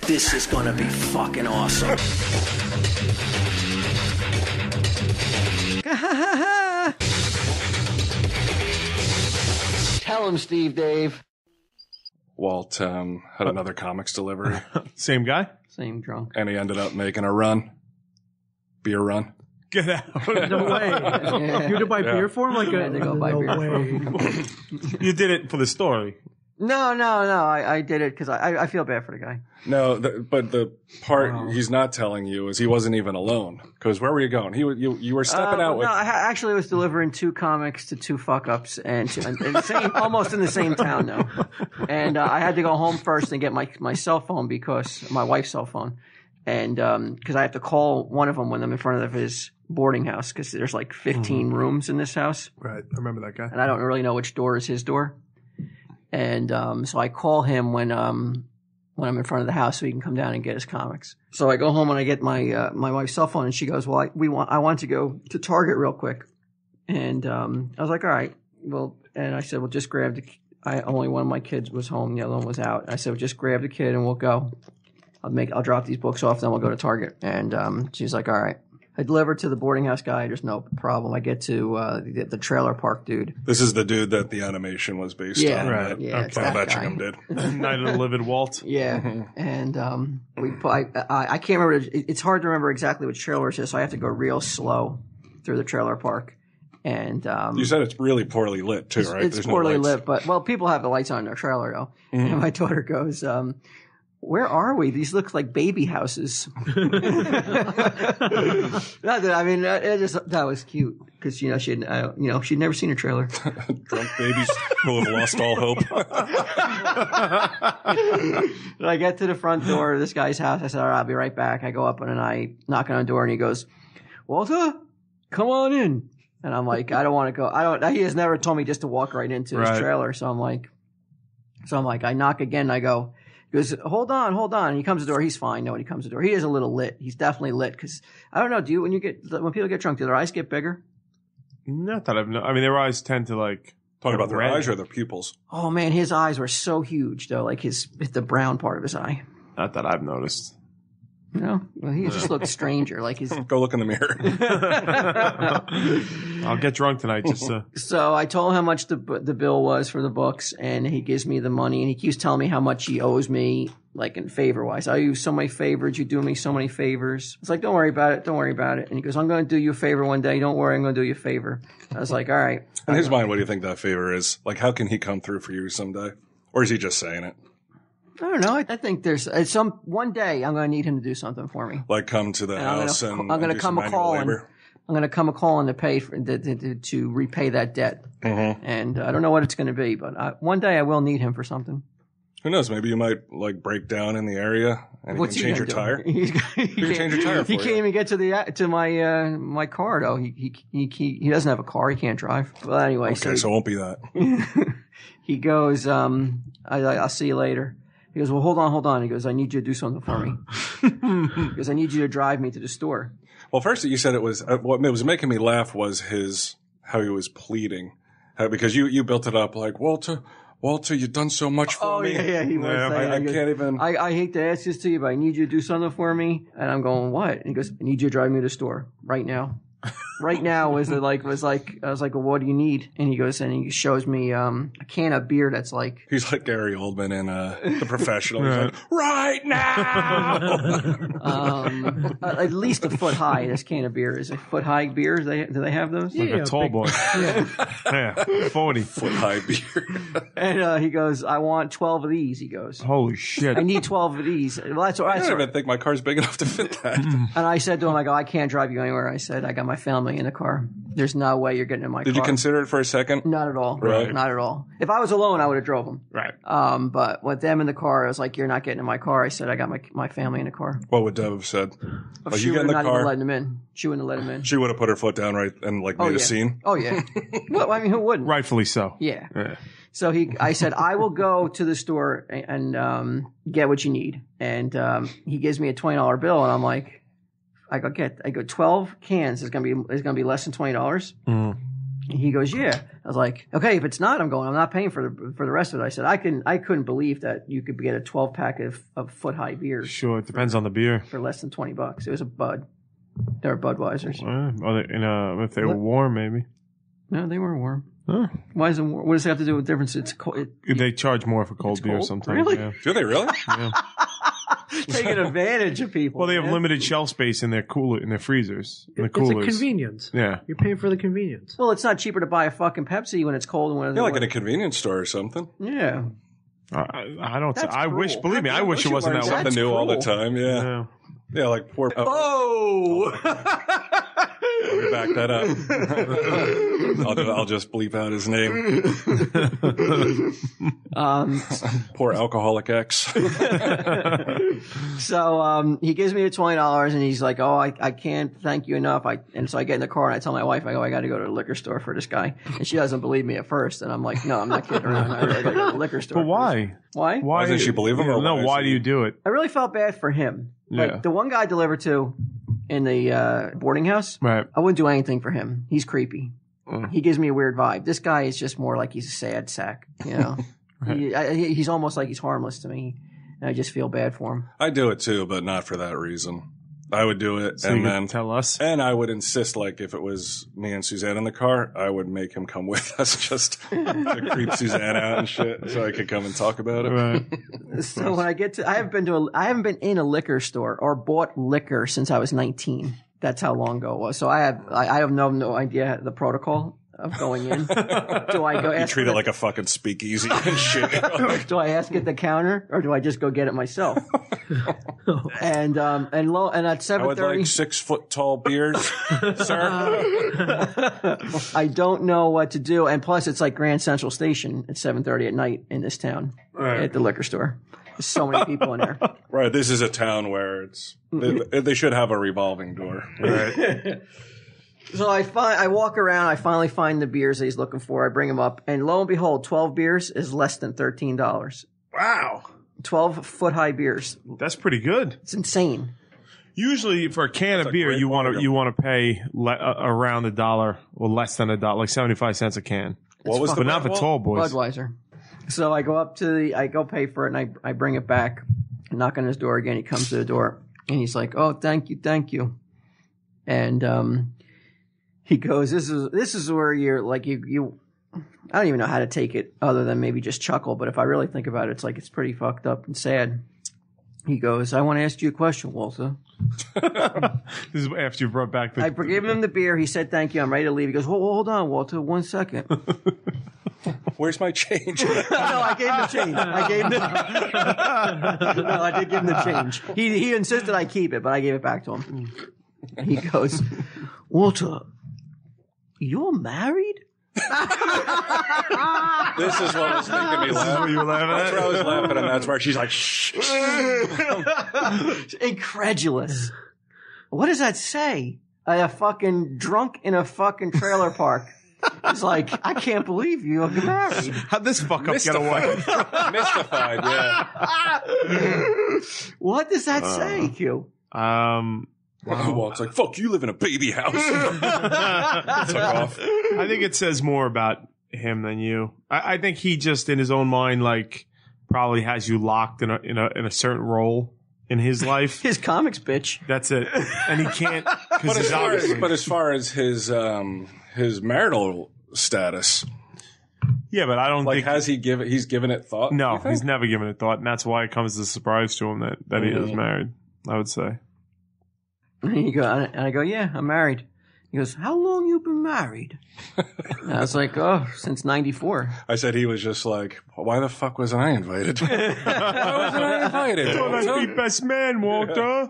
This is gonna be fucking awesome. Tell him, Steve Dave. Walt had another comics delivery. Same guy? Same drunk. And he ended up making a run. Beer run. Get out. No way. Yeah. You had to buy beer for him? Like I had to go buy beer for way. You did it for the story. No. I did it because I feel bad for the guy. No, but the part he's not telling you is he wasn't even alone. Because where were you going? You were stepping out with... No, I actually was delivering 2 comics to 2 fuck-ups and almost in the same town, though. And I had to go home first and get my cell phone my wife's cell phone. And because I have to call one of them when I'm in front of his boarding house because there's like 15 rooms in this house. Right. I remember that guy. And I don't really know which door is his door. And so I call him when I'm in front of the house so he can come down and get his comics. So I go home and I get my wife's cell phone and she goes, well, I want to go to Target real quick. And I was like, all right. Well, and I said, well, just grab only one of my kids was home. The other one was out. I said, well, just grab the kid and we'll go. I'll drop these books off, then we'll go to Target. And she's like, all right. I deliver to the boarding house guy. There's no problem. I get to the trailer park dude. This is the dude that the animation was based on. Right. Yeah, Okay. Betchingham did. Night of the Living Walt. Yeah. And I can't remember. It's hard to remember exactly which trailer it is, so I have to go real slow through the trailer park. And you said it's really poorly lit, too, right? It's poorly lit, but, people have the lights on in their trailer, though. Mm-hmm. And my daughter goes, where are we? These look like baby houses. That was cute because she'd never seen a trailer. Drunk babies who have lost all hope. I get to the front door of this guy's house. I said, all right, I'll be right back. I go up and I knock on the door and he goes, Walter, come on in. And I'm like, I don't want to go. He has never told me just to walk right into his trailer. So I'm like, I knock again and I go. He goes, hold on. And he comes to the door. He's fine. No, when he comes to the door, he is a little lit. He's definitely lit because I don't know. When people get drunk, do their eyes get bigger? Not that I've known. I mean, their eyes tend to like talking about their eyes or their pupils. Oh man, his eyes were so huge though. Like the brown part of his eye. Not that I've noticed. No, well, he just looked stranger. Like his. Go look in the mirror. I'll get drunk tonight. So I told him how much the bill was for the books, and he gives me the money, and he keeps telling me how much he owes me, like in favor wise. I owe you so many favors. You do me so many favors. It's like, don't worry about it. And he goes, I'm going to do you a favor one day. Don't worry, I'm going to do you a favor. I was like, all right. In his mind, what do you think that favor is? Like, how can he come through for you someday, or is he just saying it? I don't know. I think there's one day I'm going to need him to do something for me. Like come to the house and I'm going to come a call and I'm going to come a call and to pay to repay that debt. Mm-hmm. And I don't know what it's going to be, but one day I will need him for something. Who knows? Maybe you might like break down in the area and What's he can change your tire. He can change your tire for you. He can't even get to my car though. He doesn't have a car. He can't drive. Well, anyway. Okay, so it won't be that. He goes, I'll see you later. He goes, well, hold on. He goes, I need you to do something for me. He goes, I need you to drive me to the store. Well, first you said it was what was making me laugh was how he was pleading, because you built it up like Walter, you've done so much for me. Yeah, he was saying, I can't even. I hate to ask this to you, but I need you to do something for me. And I'm going, what? And he goes, I need you to drive me to the store right now. Right now was I was like, well, what do you need? And he goes and he shows me a can of beer that's like. He's like Gary Oldman in The Professional. He's like, right now. At least a foot high. This can of beer is a foot high beer. Do they have those? Like a tall boy. Yeah, 40 foot high beer. And he goes, I want 12 of these. He goes, holy shit! I need 12 of these. Well, that's all right. I don't even think my car's big enough to fit that. And I said to him, I go, I can't drive you anywhere. I said, I got my family in the car. There's no way you're getting in my car. Did you consider it for a second? Not at all. Right. Not at all. If I was alone, I would have drove them. Right. But with them in the car, I was like, you're not getting in my car. I said, I got my family in the car. What would Deb have said? If she would have not even let him in. She wouldn't have let him in. She would have put her foot down right and like made a scene. Oh yeah. Well, I mean, who wouldn't? Rightfully so. Yeah. So I said, I will go to the store and get what you need. And he gives me a $20 bill, and I'm like, I go 12 cans is gonna be less than $20. He goes, yeah. I was like, okay, if it's not, I'm not paying for the rest of it. I said, I couldn't believe that you could get a 12-pack of Foot High beers Sure, it depends on the beer. for less than $20. It was a Bud. They were Budweisers. If they were warm, maybe. No, they weren't warm. Huh. Why is it warm? What does it have to do with the difference? It's cold. They charge more for cold beer cold? sometimes. Really? Yeah. Do they really? Yeah. Taking advantage of people. Well, they have man. limited shelf space in their freezers, in the It's a coolers. convenience. Yeah. You're paying for the convenience. Well, it's not cheaper to buy a fucking Pepsi when it's cold and when it's Yeah, like at a convenience store or something. Yeah. I don't. That's I wish. cruel. Believe me, I wish it wasn't that way. That's Something new all the cruel. time. Yeah. Yeah. Yeah, like poor. Oh! Let me back that up. I'll just bleep out his name. Poor alcoholic ex. So he gives me the $20 and he's like, "Oh, I can't thank you enough." And so I get in the car and I tell my wife, I go, "I got to go to the liquor store for this guy," and she doesn't believe me at first. And I'm like, "No, I'm not kidding around. I really got to go to the liquor store." But why? Why? Why doesn't she believe him? Or No. Why do you do it? I really felt bad for him. Yeah. Like the one guy I delivered to in the boarding house, Right. I wouldn't do anything for him. He's creepy. He gives me a weird vibe. This guy is just more like he's a sad sack, you know. He's almost like he's harmless to me, and I just feel bad for him. I do it too, but not for that reason. I would do it, So you and can then tell us. and I would insist, like if it was me and Suzanne in the car, I would make him come with us just to creep Suzanne out and shit, so I could come and talk about it. Right. So when I get to, I haven't been in a liquor store or bought liquor since I was 19. That's how long ago it was. So I have no idea the protocol of going in. Do I go You ask? treat it like a fucking speakeasy and shit. Do I ask at the counter or do I just go get it myself? and at I would 7:30, like 6 foot tall beers, sir. I don't know what to do. And plus, it's like Grand Central Station at 7:30 at night in this town at the liquor store. There's so many people in there. Right, this is a town where they should have a revolving door. Right. So I walk around. I finally find the beers that he's looking for. I bring them up, and lo and behold, 12 beers is less than $13. Wow. 12 Foot High beers. That's pretty good. It's insane. Usually, for a can of a beer, great you want program. to pay around $1 or less than $1, like 75 cents a can. What was the But not for brand? tall boys. Budweiser. So I go I go pay for it, and I bring it back. I knock on his door again. He comes to the door, and he's like, "Oh, thank you." And he goes, "This is where you're like you." I don't even know how to take it other than maybe just chuckle. But if I really think about it, it's like it's pretty fucked up and sad. He goes, "I want to ask you a question, Walter." This is after you brought back the. I gave him the beer. He said, "Thank you. I'm ready to leave." He goes, "Well, hold on, Walter, 1 second." Where's my change? No, I gave him the change. No, I did give him the change. He insisted I keep it, but I gave it back to him. He goes, "Walter, you're married?" This is what was making me laugh. You were laughing That's at? where I was laughing, and that's where she's like, shh. Incredulous. What does that say? A fucking drunk in a fucking trailer park. It's like, I can't believe you're married. How'd this fuck up get away? Mystified, yeah. What does that say, Q? Well, it's like, fuck, you live in a baby house. Took off. I think it says more about him than you. I think he just, in his own mind, like, probably has you locked in a certain role in his life. His comics bitch. That's it, and he can't. But as far as his marital status, yeah, but I don't like, think he's given it thought? No, you think? he's never given it thought, and that's why it comes as a surprise to him that he is married. I would say. And I go, "Yeah, I'm married." He goes, "How long you been married?" And I was like, "Oh, since '94." I said he was just like, why the fuck wasn't I invited? Why wasn't I invited? Let's be best man, Walter.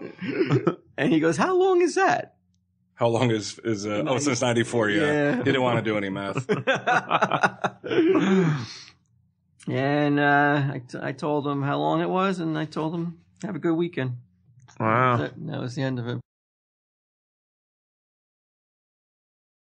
And he goes, "How long is that?" How long is since 94, yeah. He didn't want to do any math. And I told him how long it was, and I told him, "Have a good weekend." Wow. That was the end of it.